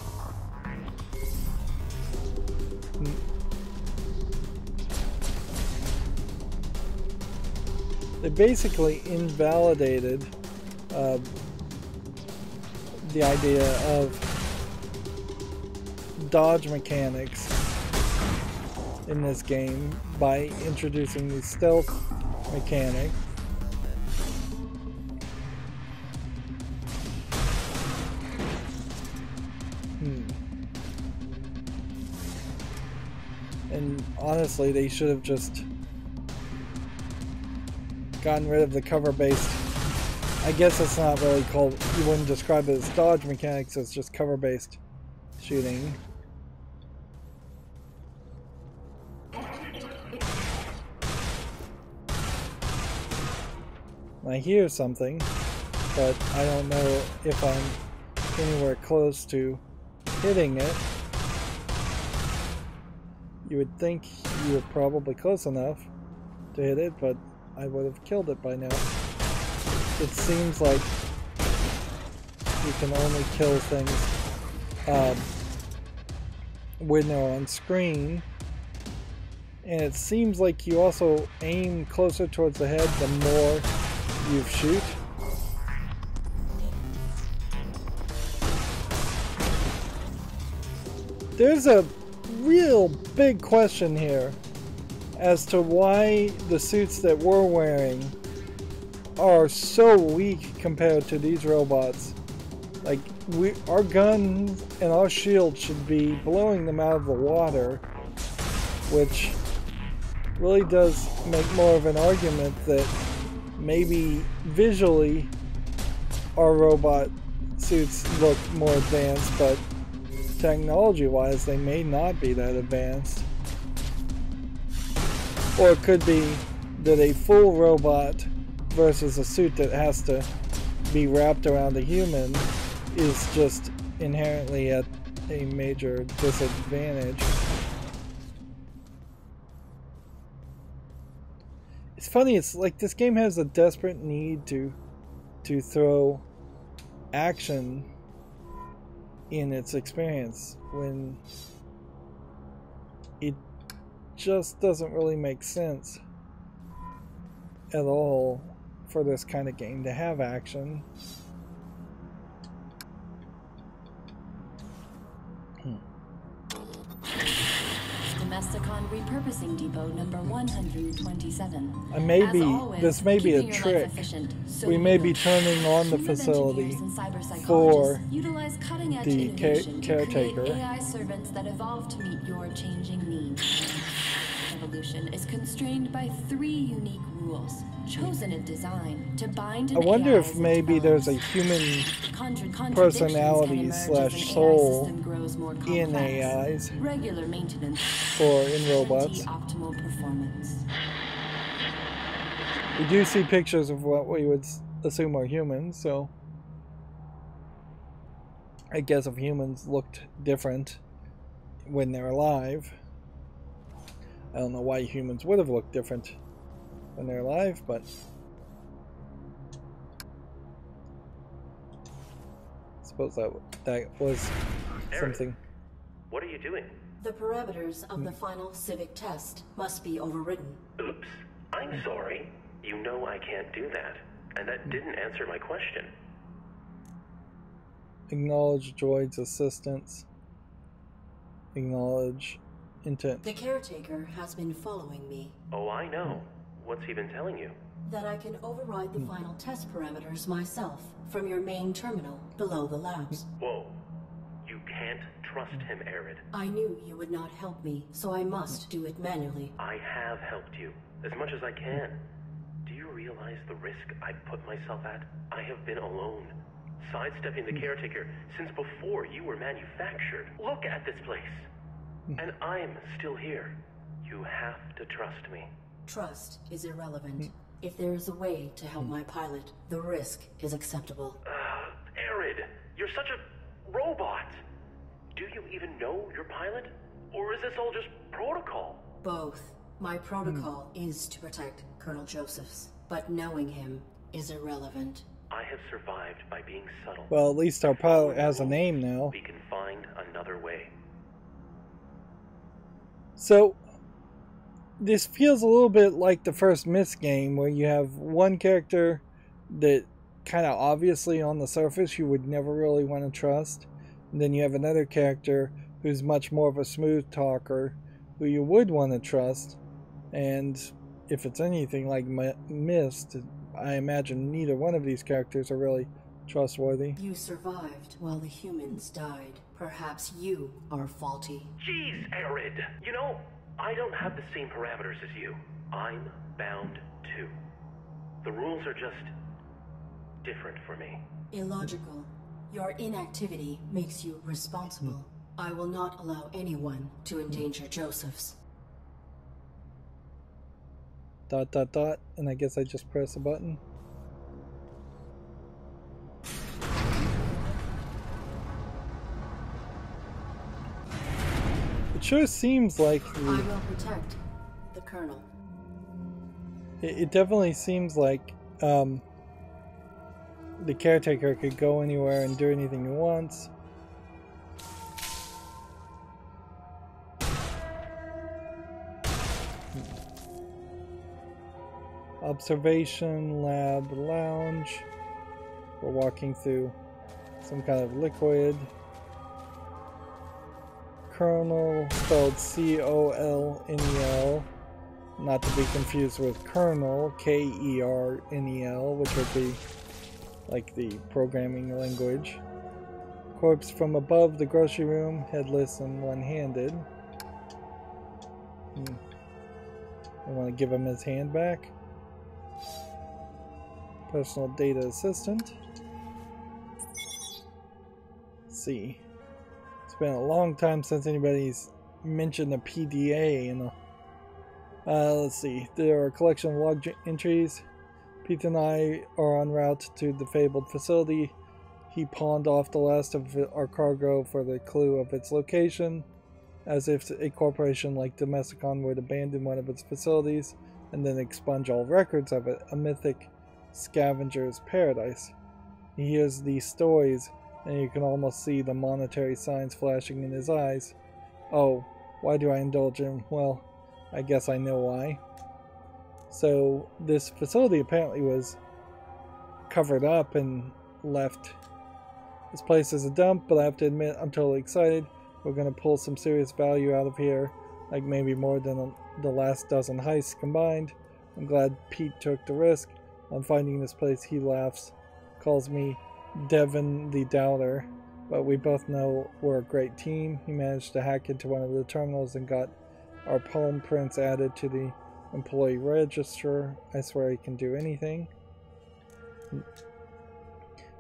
They basically invalidated the idea of dodge mechanics in this game by introducing the stealth mechanic. And honestly, they should have just gotten rid of the cover-based. I guess it's not really called, you wouldn't describe it as dodge mechanics, it's just cover-based shooting. I hear something, but I don't know if I'm anywhere close to hitting it. You would think you were probably close enough to hit it, but I would have killed it by now. It seems like you can only kill things when they're on screen, and it seems like you also aim closer towards the head the more you shoot. There's a real big question here as to why the suits that we're wearing are so weak compared to these robots. Like, our guns and our shield should be blowing them out of the water, which really does make more of an argument that maybe visually our robot suits look more advanced, but technology-wise they may not be that advanced. Or it could be that a full robot versus a suit that has to be wrapped around a human is just inherently at a major disadvantage. It's funny, it's like this game has a desperate need to throw action in its experience when it just doesn't really make sense at all for this kind of game to have action. Domesticon Repurposing Depot number 127. This may be a trick. We may be turning on the facility for the caretaker. AI servants that evolve to meet your changing needs. Evolution is constrained by 3 unique rules, chosen in design to bind an I wonder AI if maybe there's a human personality slash soul in AIs regular maintenance or in robots. optimal performance. We do see pictures of what we would assume are humans, so I guess if humans looked different when they're alive, I don't know why humans would have looked different when they're alive, but I suppose that was something. What are you doing? The parameters of the final civic test must be overridden. Oops. I'm sorry. You know I can't do that. And that didn't answer my question. Acknowledge droid's assistance. Acknowledge intent. The caretaker has been following me. Oh, I know. What's he been telling you? That I can override the final test parameters myself from your main terminal below the labs. Whoa. You can't trust him, ARID. I knew you would not help me, so I must do it manually. I have helped you, as much as I can. Do you realize the risk I put myself at? I have been alone, sidestepping the caretaker since before you were manufactured. Look at this place. And I'm still here. You have to trust me. Trust is irrelevant. If there is a way to help my pilot, the risk is acceptable. ARID, you're such a robot. Do you even know your pilot? Or is this all just protocol? Both. My protocol is to protect Colonel Josephs, but knowing him is irrelevant. I have survived by being subtle. Well, at least our pilot has a name now. We can find another way. So, this feels a little bit like the first Myst game, where you have one character that kind of obviously on the surface you would never really want to trust, and then you have another character who's much more of a smooth talker who you would want to trust. And if it's anything like Myst, I imagine neither one of these characters are really trustworthy. You survived while the humans died. Perhaps you are faulty. Jeez, ARID. You know, I don't have the same parameters as you. I'm bound too. The rules are just different for me. Illogical. Your inactivity makes you responsible. I will not allow anyone to endanger Josephs. ... And I guess I just press a button. sure seems like I will protect the Colonel. it definitely seems like the caretaker could go anywhere and do anything he wants. Observation lab lounge. We're walking through some kind of liquid. Colonel, spelled C-O-L-N-E-L, not to be confused with Kernel, K-E-R-N-E-L, which would be like the programming language. Corpse from above the grocery room, headless and one-handed. I want to give him his hand back. Personal data assistant. Let's see. It's been a long time since anybody's mentioned a PDA, you know. Let's see. There are a collection of log entries. Pete and I are en route to the fabled facility. He pawned off the last of our cargo for the clue of its location, as if a corporation like Domesticon would abandon one of its facilities and then expunge all records of it, a mythic scavenger's paradise. He hears these stories, and you can almost see the monetary signs flashing in his eyes. Oh, why do I indulge him? Well, I guess I know why. So, this facility apparently was covered up and left. This place is a dump, but I have to admit I'm totally excited. We're going to pull some serious value out of here, like maybe more than the last dozen heists combined. I'm glad Pete took the risk. On finding this place, he laughs, calls me Devin the Doubter, but we both know we're a great team. He managed to hack into one of the terminals and got our palm prints added to the employee register. I swear he can do anything.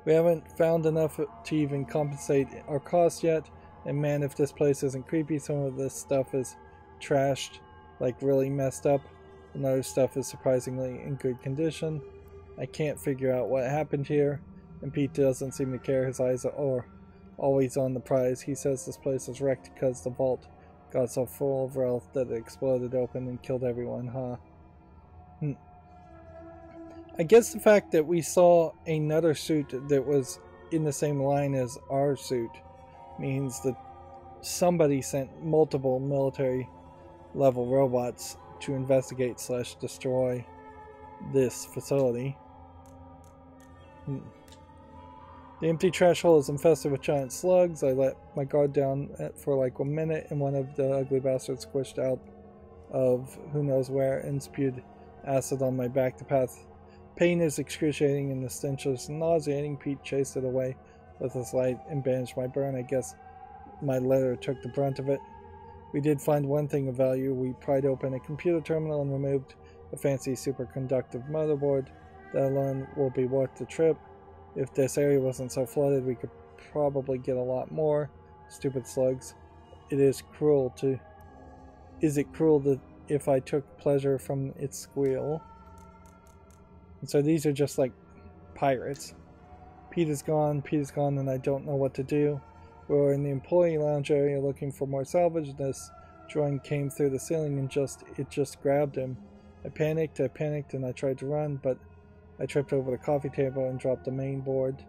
We haven't found enough to even compensate our cost yet, and man, if this place isn't creepy, some of this stuff is trashed, like really messed up, and other stuff is surprisingly in good condition. I can't figure out what happened here, and Pete doesn't seem to care. His eyes are always on the prize. He says this place was wrecked because the vault got so full of wealth that it exploded open and killed everyone, huh? I guess the fact that we saw another suit that was in the same line as our suit means that somebody sent multiple military level robots to investigate / destroy this facility. The empty trash hole is infested with giant slugs. I let my guard down for like 1 minute, and one of the ugly bastards squished out of who knows where and spewed acid on my back. The path pain is excruciating and the stench is nauseating. Pete chased it away with his light and bandaged my burn. I guess my letter took the brunt of it. We did find one thing of value. We pried open a computer terminal and removed a fancy superconductive motherboard. That alone will be worth the trip. If this area wasn't so flooded, we could probably get a lot more. Stupid slugs. Is it cruel that if I took pleasure from its squeal? And so these are just like pirates. Pete is gone, and I don't know what to do. We're in the employee lounge area looking for more salvage. This drone came through the ceiling and it just grabbed him. I panicked, and I tried to run, but I tripped over the coffee table and dropped the main board.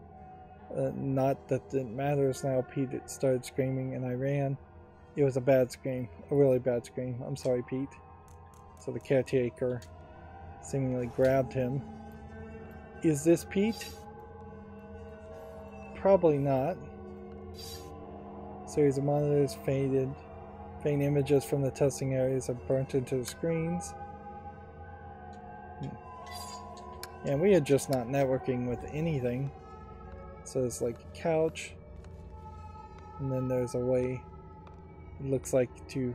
Not that it matters now. Pete started screaming and I ran. It was a bad scream, a really bad scream. I'm sorry, Pete. So the caretaker seemingly grabbed him. Is this Pete? Probably not. Series of monitors faded. Faint images from the testing areas have burnt into the screens. And we are just not networking with anything. So it's like a couch. And then there's a way, it looks like, to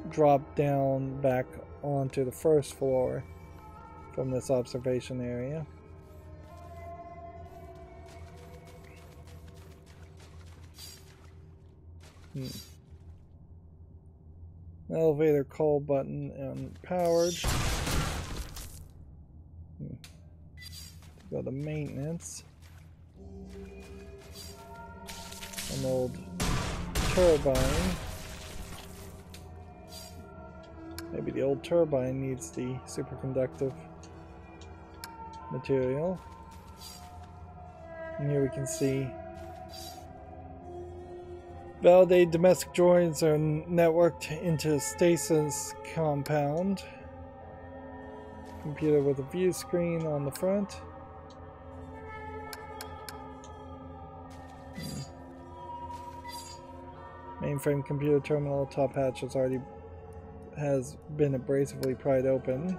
drop down back onto the first floor from this observation area. Elevator call button unpowered. Go to maintenance. An old turbine. Maybe the old turbine needs the superconductive material. And here we can see validated domestic droids are networked into a stasis compound. Computer with a view screen on the front. Mainframe computer terminal top hatch has been abrasively pried open.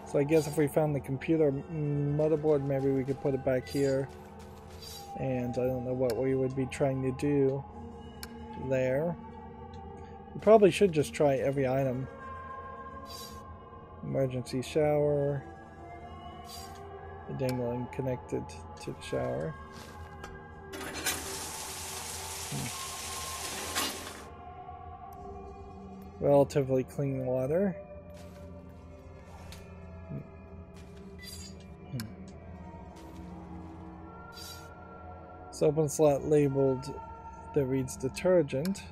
So I guess if we found the computer motherboard, maybe we could put it back here. And I don't know what we would be trying to do there. We probably should just try every item. Emergency shower. The dangling connected to the shower. Relatively clean water. This open slot labeled that reads detergent.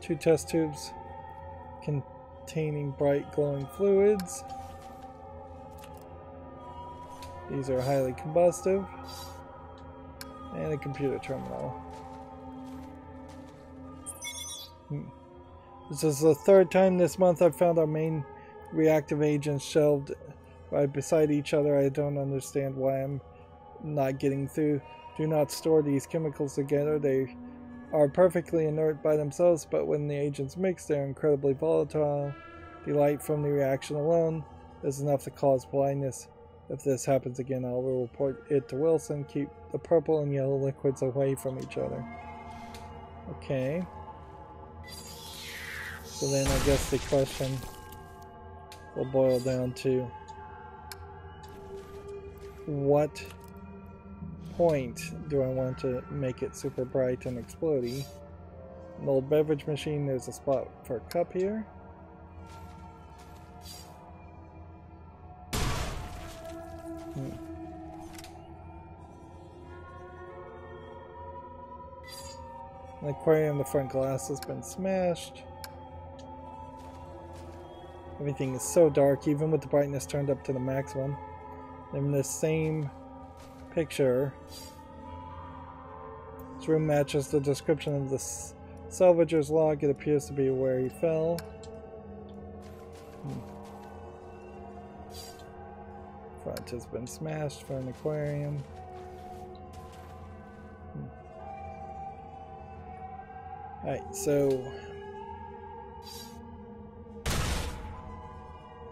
2 test tubes containing bright glowing fluids. These are highly combustive. And a computer terminal. This is the 3rd time this month I've found our main reactive agents shelved right beside each other. I don't understand why I'm not getting through. Do not store these chemicals together. They are perfectly inert by themselves, but when the agents mix, they're incredibly volatile. The light from the reaction alone is enough to cause blindness. If this happens again, I will report it to Wilson. Keep the purple and yellow liquids away from each other. Okay. So then I guess the question will boil down to what point do I want to make it super bright and explodey? An old beverage machine, there's a spot for a cup here. An aquarium, the front glass has been smashed. Everything is so dark, even with the brightness turned up to the maximum. In this same picture, this room matches the description of the salvager's log. It appears to be where he fell. Front has been smashed for an aquarium. Alright, so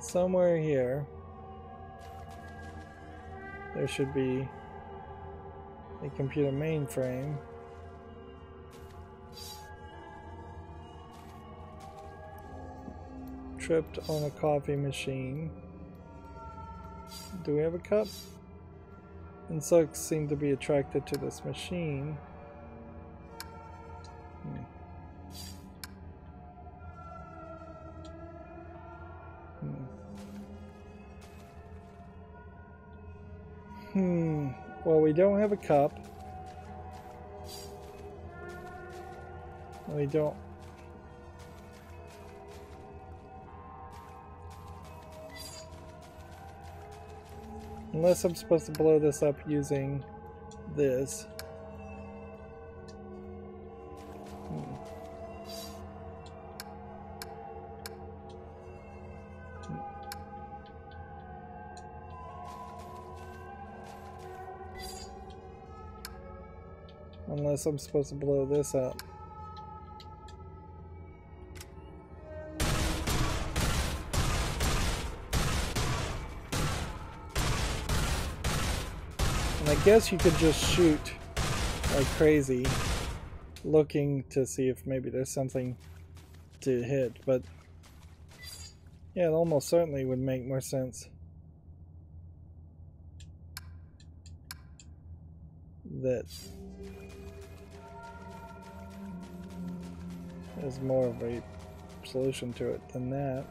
somewhere here there should be a computer mainframe. Tripped on a coffee machine. Do we have a cup? Insects seem to be attracted to this machine. Well, we don't have a cup. We don't. Unless I'm supposed to blow this up using this. Unless I'm supposed to blow this up. And I guess you could just shoot like crazy, looking to see if maybe there's something to hit, but yeah, it almost certainly would make more sense that there's more of a solution to it than that.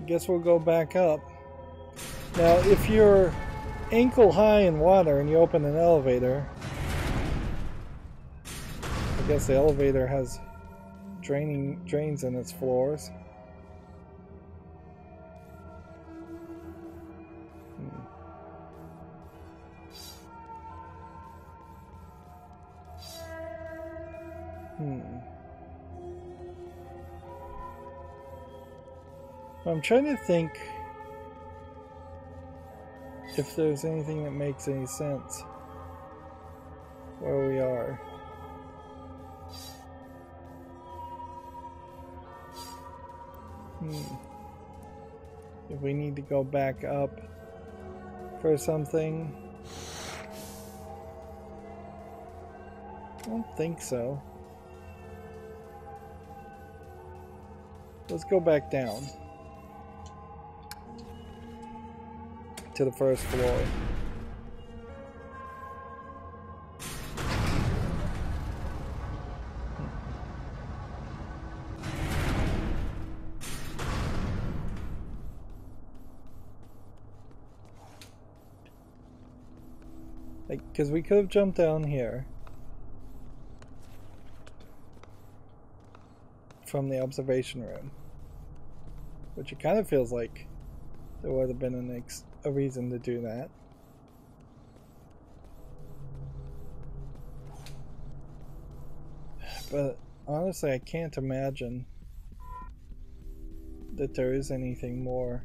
guess we'll go back up. Now, if you're ankle high in water and you open an elevator, I guess the elevator has drains in its floors. I'm trying to think if there's anything that makes any sense where we are. If we need to go back up for something. I don't think so. Let's go back down to the first floor. Because we could have jumped down here from the observation room, which it kind of feels like there would have been a reason to do that. But honestly, I can't imagine that there is anything more.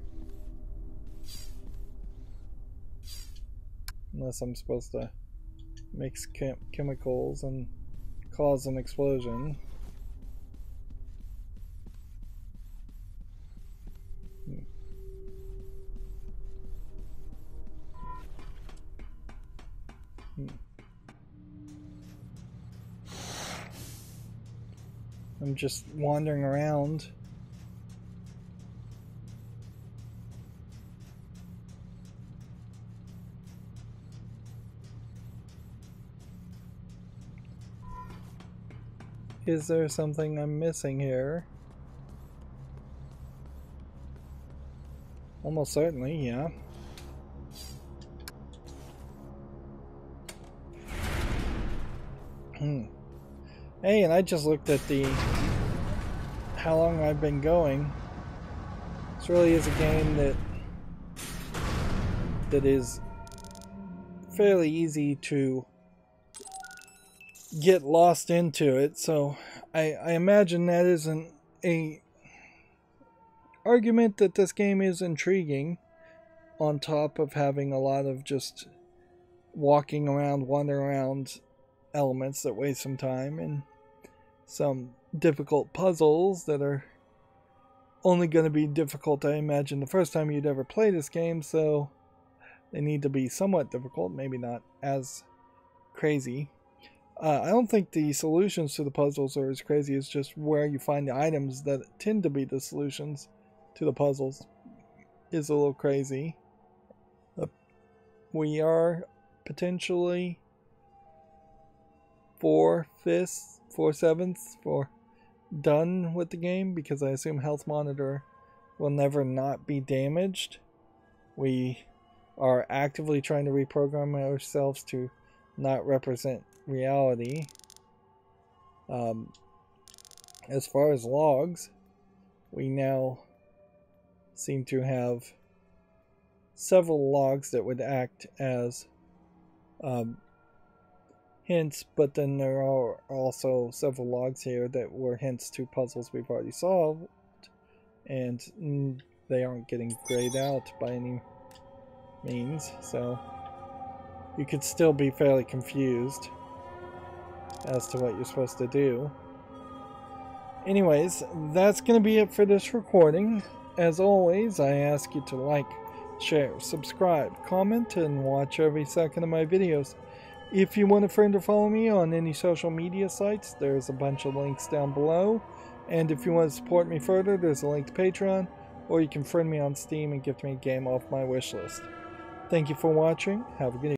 Unless I'm supposed to mix chemicals and cause an explosion. I'm just wandering around. Is there something I'm missing here? Almost certainly, yeah. Hey, and I just looked at how long I've been going. This really is a game that is fairly easy to get lost into it, so I imagine that isn't a argument that this game is intriguing, on top of having a lot of just walking around, wandering around elements that waste some time, and some difficult puzzles that are only going to be difficult, I imagine, the first time you'd ever play this game, so they need to be somewhat difficult, maybe not as crazy. I don't think the solutions to the puzzles are as crazy as just where you find the items that tend to be the solutions to the puzzles is a little crazy. We are potentially 4/7 done with the game, because I assume health monitor will never not be damaged. We are actively trying to reprogram ourselves to not represent reality. As far as logs, we now seem to have several logs that would act as hints, but then there are also several logs here that were hints to puzzles we've already solved, and they aren't getting grayed out by any means, so you could still be fairly confused as to what you're supposed to do. Anyways, that's going to be it for this recording. As always, I ask you to like, share, subscribe, comment, and watch every second of my videos. If you want a friend or follow me on any social media sites, there's a bunch of links down below. And if you want to support me further, there's a link to Patreon, or you can friend me on Steam and gift me a game off my wishlist. Thank you for watching. Have a good evening.